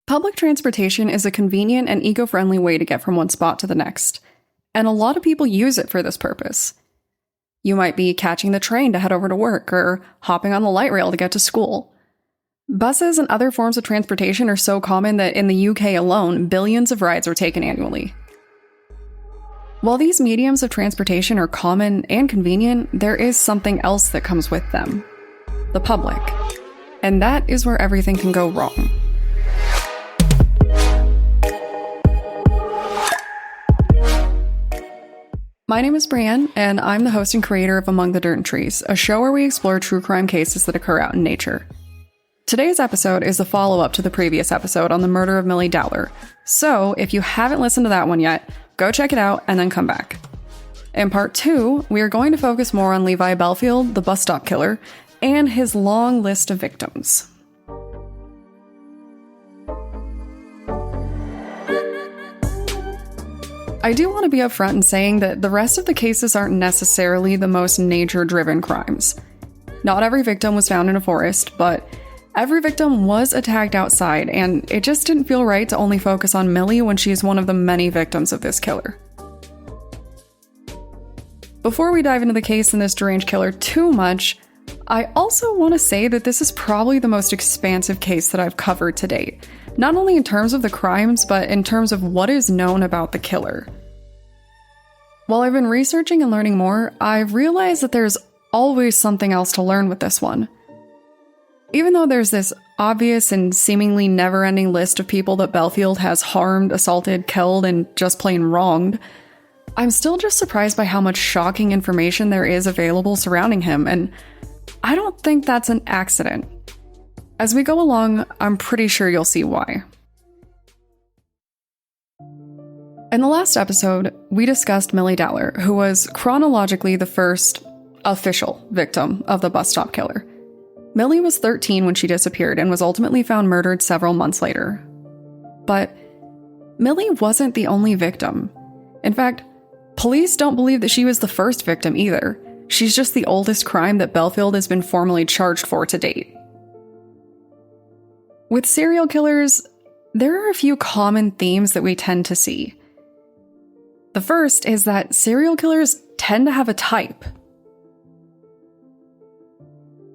Public transportation is a convenient and eco-friendly way to get from one spot to the next, and a lot of people use it for this purpose. You might be catching the train to head over to work or hopping on the light rail to get to school. Buses and other forms of transportation are so common that in the UK alone, billions of rides are taken annually. While these mediums of transportation are common and convenient, there is something else that comes with them: the public. And that is where everything can go wrong. My name is Brienne, and I'm the host and creator of Among the Dirt and Trees, a show where we explore true crime cases that occur out in nature. Today's episode is a follow-up to the previous episode on the murder of Millie Dowler, so if you haven't listened to that one yet, go check it out and then come back. In part 2, we are going to focus more on Levi Bellfield, the bus stop killer, and his long list of victims. I do want to be upfront in saying that the rest of the cases aren't necessarily the most nature-driven crimes. Not every victim was found in a forest, but every victim was attacked outside, and it just didn't feel right to only focus on Millie when she is one of the many victims of this killer. Before we dive into the case and this deranged killer too much, I also want to say that this is probably the most expansive case that I've covered to date. Not only in terms of the crimes, but in terms of what is known about the killer. While I've been researching and learning more, I've realized that there's always something else to learn with this one. Even though there's this obvious and seemingly never-ending list of people that Bellfield has harmed, assaulted, killed, and just plain wronged, I'm still just surprised by how much shocking information there is available surrounding him, and I don't think that's an accident. As we go along, I'm pretty sure you'll see why. In the last episode, we discussed Millie Dowler, who was chronologically the first official victim of the bus stop killer. Millie was 13 when she disappeared and was ultimately found murdered several months later. But Millie wasn't the only victim. In fact, police don't believe that she was the first victim either. She's just the oldest crime that Bellfield has been formally charged for to date. With serial killers, there are a few common themes that we tend to see. The first is that serial killers tend to have a type.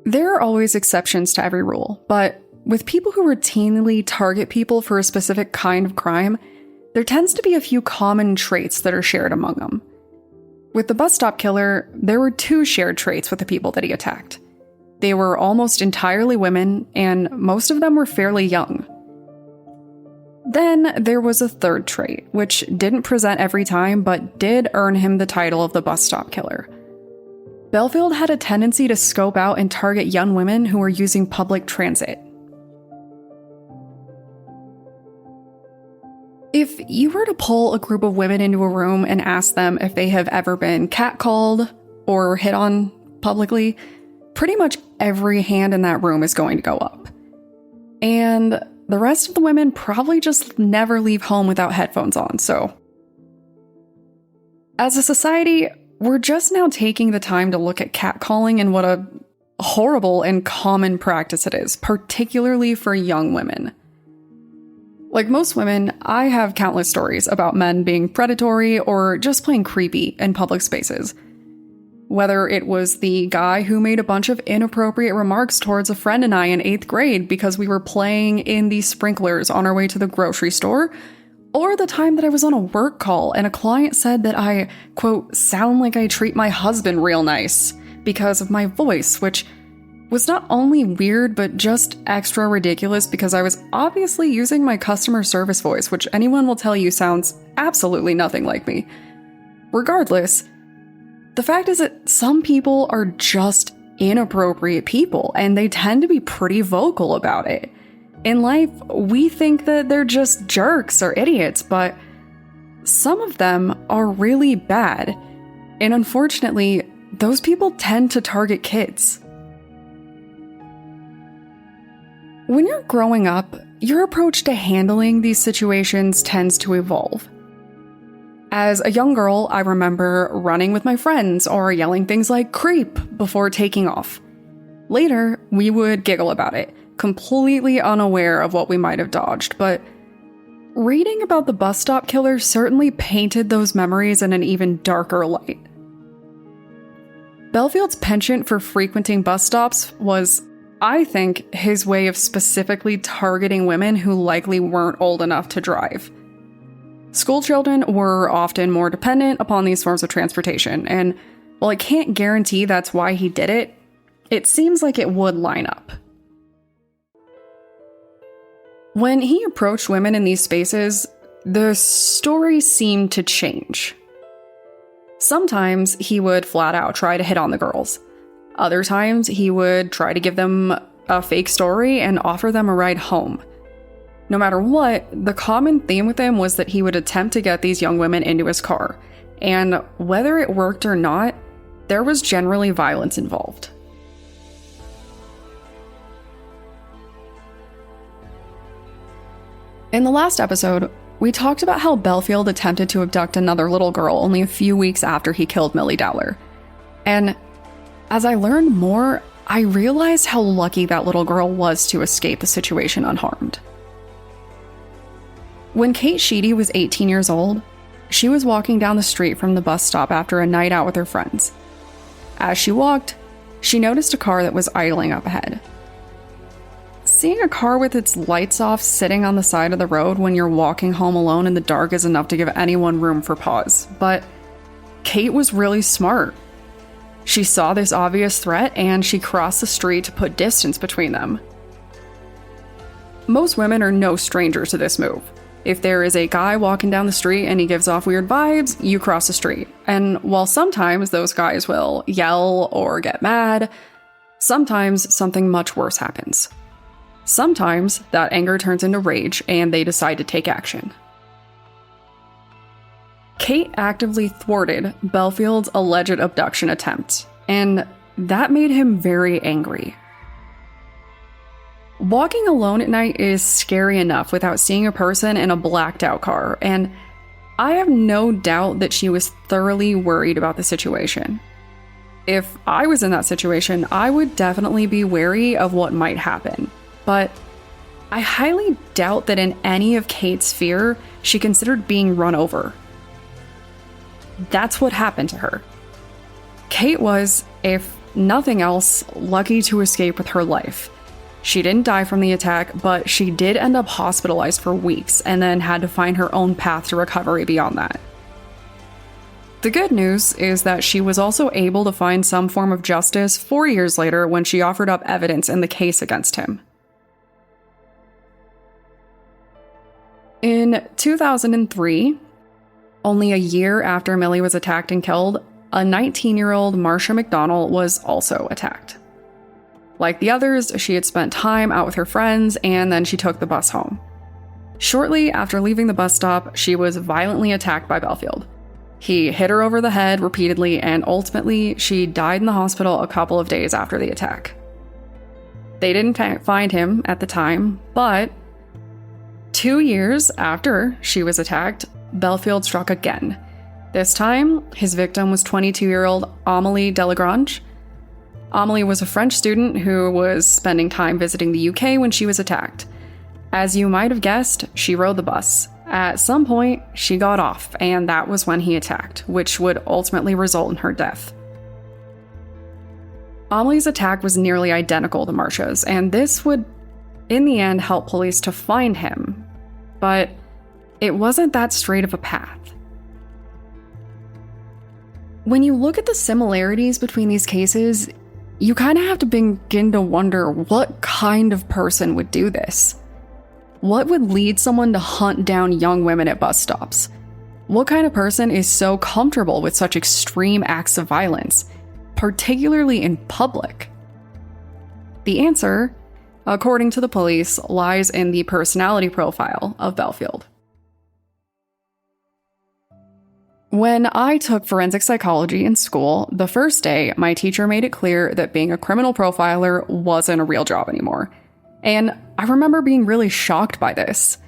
There are always exceptions to every rule, but with people who routinely target people for a specific kind of crime, there tends to be a few common traits that are shared among them. With the bus stop killer, there were two shared traits with the people that he attacked. They were almost entirely women, and most of them were fairly young. Then there was a third trait, which didn't present every time, but did earn him the title of the bus stop killer. Bellfield had a tendency to scope out and target young women who were using public transit. If you were to pull a group of women into a room and ask them if they have ever been catcalled or hit on publicly, pretty much every hand in that room is going to go up. And the rest of the women probably just never leave home without headphones on, so. As a society, we're just now taking the time to look at catcalling and what a horrible and common practice it is, particularly for young women. Like most women, I have countless stories about men being predatory or just plain creepy in public spaces. Whether it was the guy who made a bunch of inappropriate remarks towards a friend and I in 8th grade because we were playing in the sprinklers on our way to the grocery store, or the time that I was on a work call and a client said that I, quote, sound like I treat my husband real nice because of my voice, which was not only weird, but just extra ridiculous because I was obviously using my customer service voice, which anyone will tell you sounds absolutely nothing like me. Regardless, the fact is that some people are just inappropriate people, and they tend to be pretty vocal about it. In life, we think that they're just jerks or idiots, but some of them are really bad. And unfortunately, those people tend to target kids. When you're growing up, your approach to handling these situations tends to evolve. As a young girl, I remember running with my friends or yelling things like creep before taking off. Later, we would giggle about it, completely unaware of what we might have dodged, but reading about the bus stop killer certainly painted those memories in an even darker light. Bellfield's penchant for frequenting bus stops was, I think, his way of specifically targeting women who likely weren't old enough to drive. School children were often more dependent upon these forms of transportation, and while I can't guarantee that's why he did it, it seems like it would line up. When he approached women in these spaces, the story seemed to change. Sometimes he would flat out try to hit on the girls. Other times he would try to give them a fake story and offer them a ride home. No matter what, the common theme with him was that he would attempt to get these young women into his car, and whether it worked or not, there was generally violence involved. In the last episode, we talked about how Bellfield attempted to abduct another little girl only a few weeks after he killed Millie Dowler. And as I learned more, I realized how lucky that little girl was to escape the situation unharmed. When Kate Sheedy was 18 years old, she was walking down the street from the bus stop after a night out with her friends. As she walked, she noticed a car that was idling up ahead. Seeing a car with its lights off sitting on the side of the road when you're walking home alone in the dark is enough to give anyone room for pause, but Kate was really smart. She saw this obvious threat and she crossed the street to put distance between them. Most women are no strangers to this move. If there is a guy walking down the street and he gives off weird vibes, you cross the street. And while sometimes those guys will yell or get mad, sometimes something much worse happens. Sometimes that anger turns into rage and they decide to take action. Kate actively thwarted Bellfield's alleged abduction attempt, and that made him very angry. Walking alone at night is scary enough without seeing a person in a blacked out car, and I have no doubt that she was thoroughly worried about the situation. If I was in that situation, I would definitely be wary of what might happen, but I highly doubt that in any of Kate's fear, she considered being run over. That's what happened to her. Kate was, if nothing else, lucky to escape with her life. She didn't die from the attack, but she did end up hospitalized for weeks and then had to find her own path to recovery beyond that. The good news is that she was also able to find some form of justice 4 years later when she offered up evidence in the case against him. In 2003, only a year after Millie was attacked and killed, a 19-year-old Marcia McDonald was also attacked. Like the others, she had spent time out with her friends and then she took the bus home. Shortly after leaving the bus stop, she was violently attacked by Bellfield. He hit her over the head repeatedly and ultimately she died in the hospital a couple of days after the attack. They didn't find him at the time, but 2 years after she was attacked, Bellfield struck again. This time, his victim was 22-year-old Amélie Delagrange. Amélie was a French student who was spending time visiting the UK when she was attacked. As you might have guessed, she rode the bus. At some point, she got off, and that was when he attacked, which would ultimately result in her death. Amélie's attack was nearly identical to Marcia's, and this would, in the end, help police to find him. But it wasn't that straight of a path. When you look at the similarities between these cases, you kind of have to begin to wonder what kind of person would do this. What would lead someone to hunt down young women at bus stops? What kind of person is so comfortable with such extreme acts of violence, particularly in public? The answer, according to the police, lies in the personality profile of Bellfield. When I took forensic psychology in school, the first day, my teacher made it clear that being a criminal profiler wasn't a real job anymore. And I remember being really shocked by this.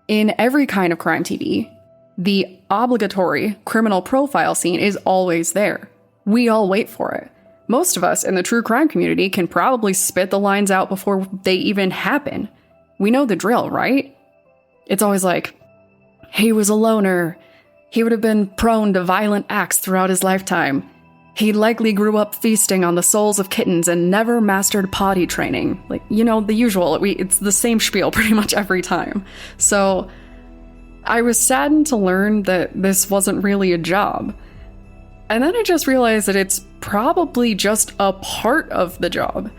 In every kind of crime TV, the obligatory criminal profile scene is always there. We all wait for it. Most of us in the true crime community can probably spit the lines out before they even happen. We know the drill, right? It's always like, he was a loner. He would have been prone to violent acts throughout his lifetime. He likely grew up feasting on the souls of kittens and never mastered potty training. Like, the usual. It's the same spiel pretty much every time. So I was saddened to learn that this wasn't really a job. And then I just realized that it's probably just a part of the job.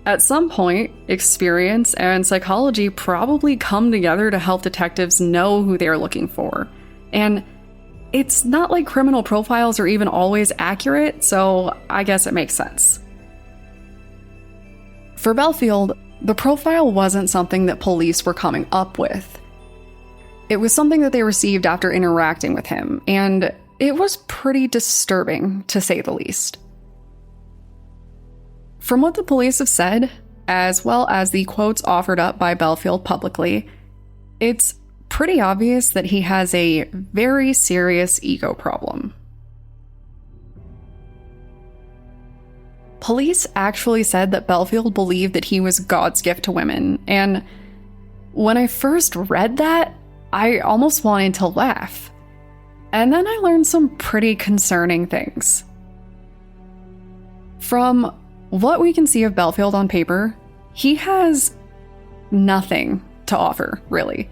At some point, experience and psychology probably come together to help detectives know who they're looking for. And it's not like criminal profiles are even always accurate, so I guess it makes sense. For Bellfield, the profile wasn't something that police were coming up with. It was something that they received after interacting with him, and it was pretty disturbing, to say the least. From what the police have said, as well as the quotes offered up by Bellfield publicly, it's pretty obvious that he has a very serious ego problem. Police actually said that Bellfield believed that he was God's gift to women, and when I first read that, I almost wanted to laugh. And then I learned some pretty concerning things. From what we can see of Bellfield on paper, he has nothing to offer, really.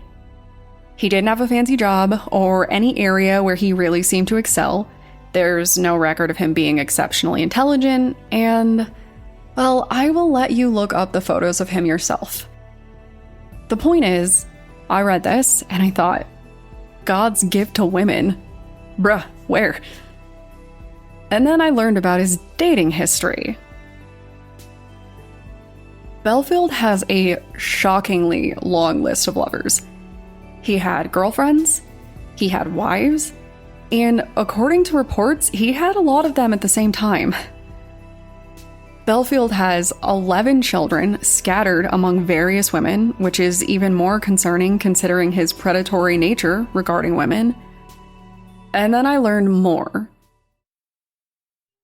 He didn't have a fancy job or any area where he really seemed to excel. There's no record of him being exceptionally intelligent, and, well, I will let you look up the photos of him yourself. The point is, I read this and I thought, God's gift to women? Bruh, where? And then I learned about his dating history. Bellfield has a shockingly long list of lovers. He had girlfriends, he had wives, and according to reports, he had a lot of them at the same time. Bellfield has 11 children scattered among various women, which is even more concerning considering his predatory nature regarding women. And then I learned more.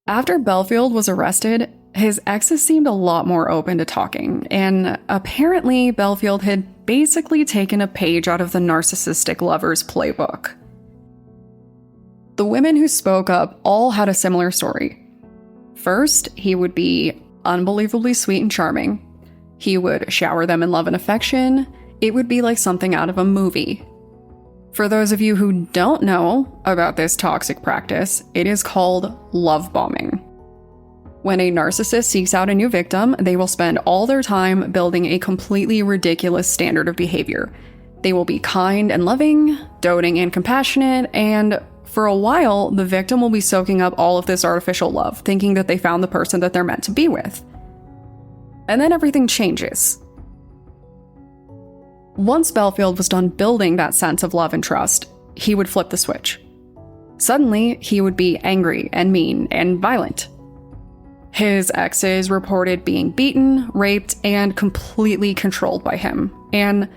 After Bellfield was arrested, his exes seemed a lot more open to talking, and apparently Bellfield had basically taken a page out of the narcissistic lover's playbook. The women who spoke up all had a similar story. First, he would be unbelievably sweet and charming. He would shower them in love and affection. It would be like something out of a movie. For those of you who don't know about this toxic practice, it is called love bombing. When a narcissist seeks out a new victim, they will spend all their time building a completely ridiculous standard of behavior. They will be kind and loving, doting and compassionate, and for a while, the victim will be soaking up all of this artificial love, thinking that they found the person that they're meant to be with. And then everything changes. Once Bellfield was done building that sense of love and trust, he would flip the switch. Suddenly, he would be angry and mean and violent. His exes reported being beaten, raped, and completely controlled by him. And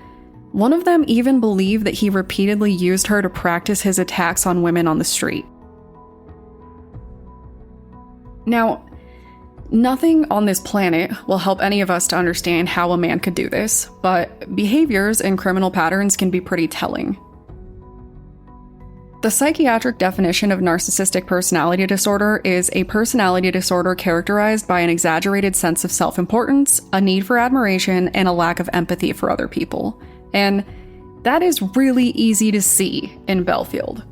one of them even believed that he repeatedly used her to practice his attacks on women on the street. Now, nothing on this planet will help any of us to understand how a man could do this, but behaviors and criminal patterns can be pretty telling. The psychiatric definition of narcissistic personality disorder is a personality disorder characterized by an exaggerated sense of self-importance, a need for admiration, and a lack of empathy for other people. And that is really easy to see in Bellfield.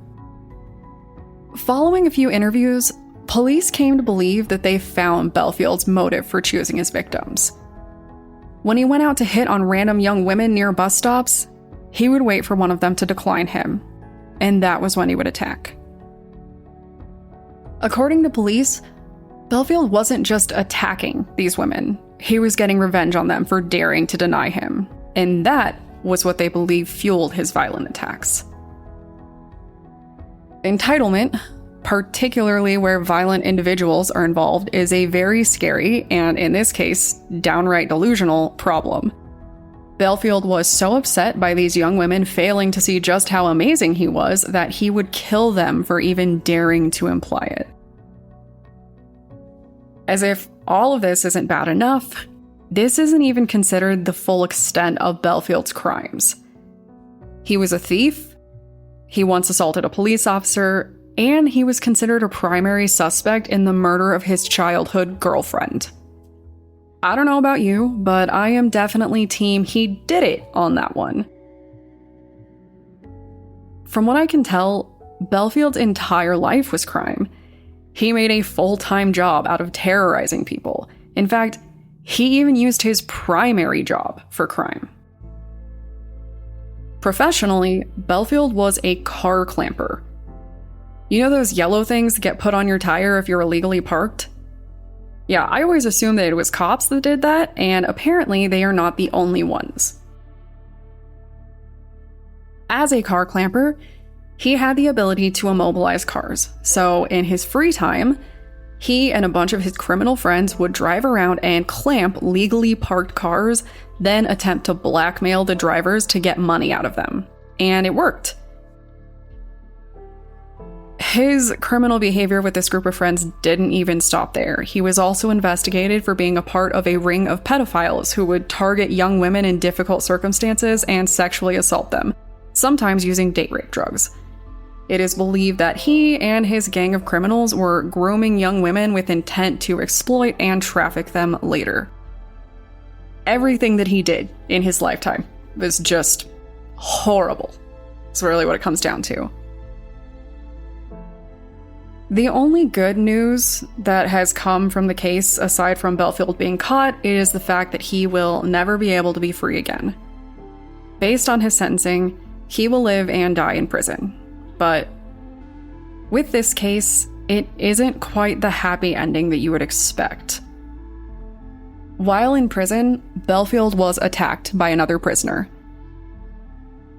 Following a few interviews, police came to believe that they found Bellfield's motive for choosing his victims. When he went out to hit on random young women near bus stops, he would wait for one of them to decline him. And that was when he would attack. According to police, Bellfield wasn't just attacking these women. He was getting revenge on them for daring to deny him. And that was what they believe fueled his violent attacks. Entitlement, particularly where violent individuals are involved, is a very scary, and in this case, downright delusional problem. Bellfield was so upset by these young women failing to see just how amazing he was that he would kill them for even daring to imply it. As if all of this isn't bad enough, this isn't even considered the full extent of Bellfield's crimes. He was a thief, he once assaulted a police officer, and he was considered a primary suspect in the murder of his childhood girlfriend. I don't know about you, but I am definitely team he did it on that one. From what I can tell, Bellfield's entire life was crime. He made a full-time job out of terrorizing people. In fact, he even used his primary job for crime. Professionally, Bellfield was a car clamper. You know those yellow things that get put on your tire if you're illegally parked? Yeah, I always assumed that it was cops that did that, and apparently they are not the only ones. As a car clamper, he had the ability to immobilize cars, so in his free time, he and a bunch of his criminal friends would drive around and clamp legally parked cars, then attempt to blackmail the drivers to get money out of them. And it worked. His criminal behavior with this group of friends didn't even stop there. He was also investigated for being a part of a ring of pedophiles who would target young women in difficult circumstances and sexually assault them, sometimes using date rape drugs. It is believed that he and his gang of criminals were grooming young women with intent to exploit and traffic them later. Everything that he did in his lifetime was just horrible. That's really what it comes down to. The only good news that has come from the case, aside from Bellfield being caught, is the fact that he will never be able to be free again. Based on his sentencing, he will live and die in prison. But with this case, it isn't quite the happy ending that you would expect. While in prison, Bellfield was attacked by another prisoner.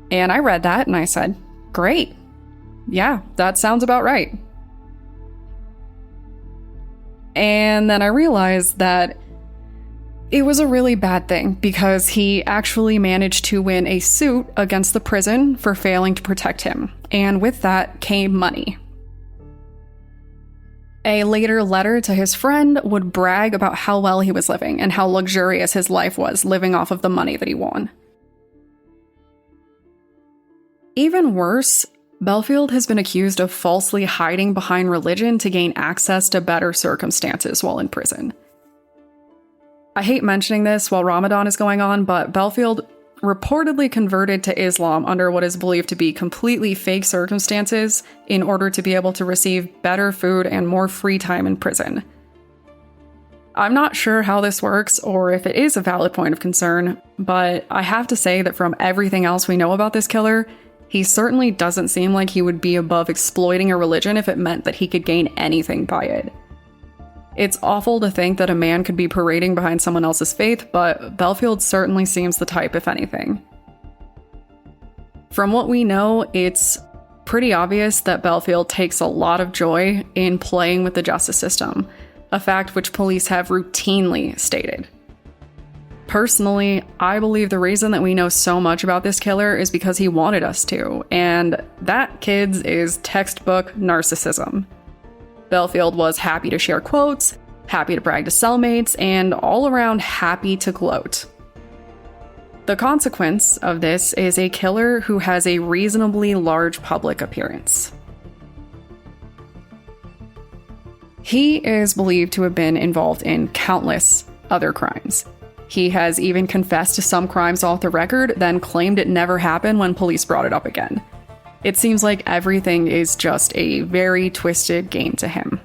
And I read that and I said, great. Yeah, that sounds about right. And then I realized that it was a really bad thing because he actually managed to win a suit against the prison for failing to protect him. And with that came money. A later letter to his friend would brag about how well he was living and how luxurious his life was, living off of the money that he won. Even worse, Bellfield has been accused of falsely hiding behind religion to gain access to better circumstances while in prison. I hate mentioning this while Ramadan is going on, but Bellfield reportedly converted to Islam under what is believed to be completely fake circumstances in order to be able to receive better food and more free time in prison. I'm not sure how this works or if it is a valid point of concern, but I have to say that from everything else we know about this killer, he certainly doesn't seem like he would be above exploiting a religion if it meant that he could gain anything by it. It's awful to think that a man could be parading behind someone else's faith, but Bellfield certainly seems the type, if anything. From what we know, it's pretty obvious that Bellfield takes a lot of joy in playing with the justice system, a fact which police have routinely stated. Personally, I believe the reason that we know so much about this killer is because he wanted us to, and that, kids, is textbook narcissism. Bellfield was happy to share quotes, happy to brag to cellmates, and all around happy to gloat. The consequence of this is a killer who has a reasonably large public appearance. He is believed to have been involved in countless other crimes. He has even confessed to some crimes off the record, then claimed it never happened when police brought it up again. It seems like everything is just a very twisted game to him.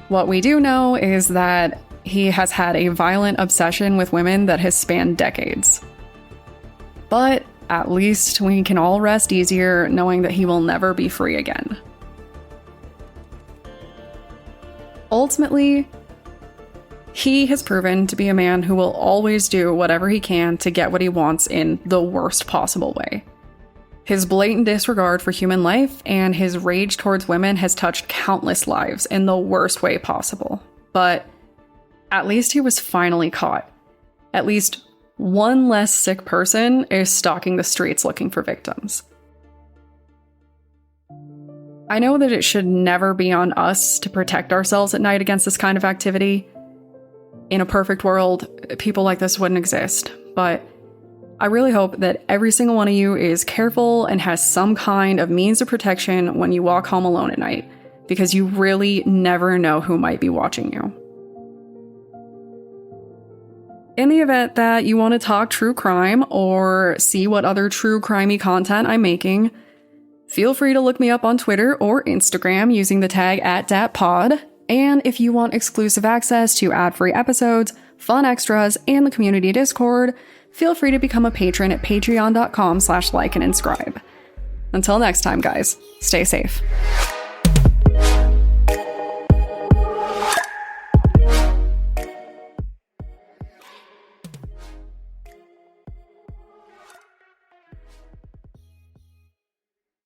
What we do know is that he has had a violent obsession with women that has spanned decades. But at least we can all rest easier knowing that he will never be free again. Ultimately, he has proven to be a man who will always do whatever he can to get what he wants in the worst possible way. His blatant disregard for human life and his rage towards women has touched countless lives in the worst way possible. But at least he was finally caught. At least one less sick person is stalking the streets looking for victims. I know that it should never be on us to protect ourselves at night against this kind of activity. In a perfect world, people like this wouldn't exist, but I really hope that every single one of you is careful and has some kind of means of protection when you walk home alone at night, because you really never know who might be watching you. In the event that you want to talk true crime or see what other true crimey content I'm making, feel free to look me up on Twitter or Instagram using the tag @datpod. And if you want exclusive access to ad-free episodes, fun extras, and the community Discord, feel free to become a patron at patreon.com/like and inscribe. Until next time, guys, stay safe.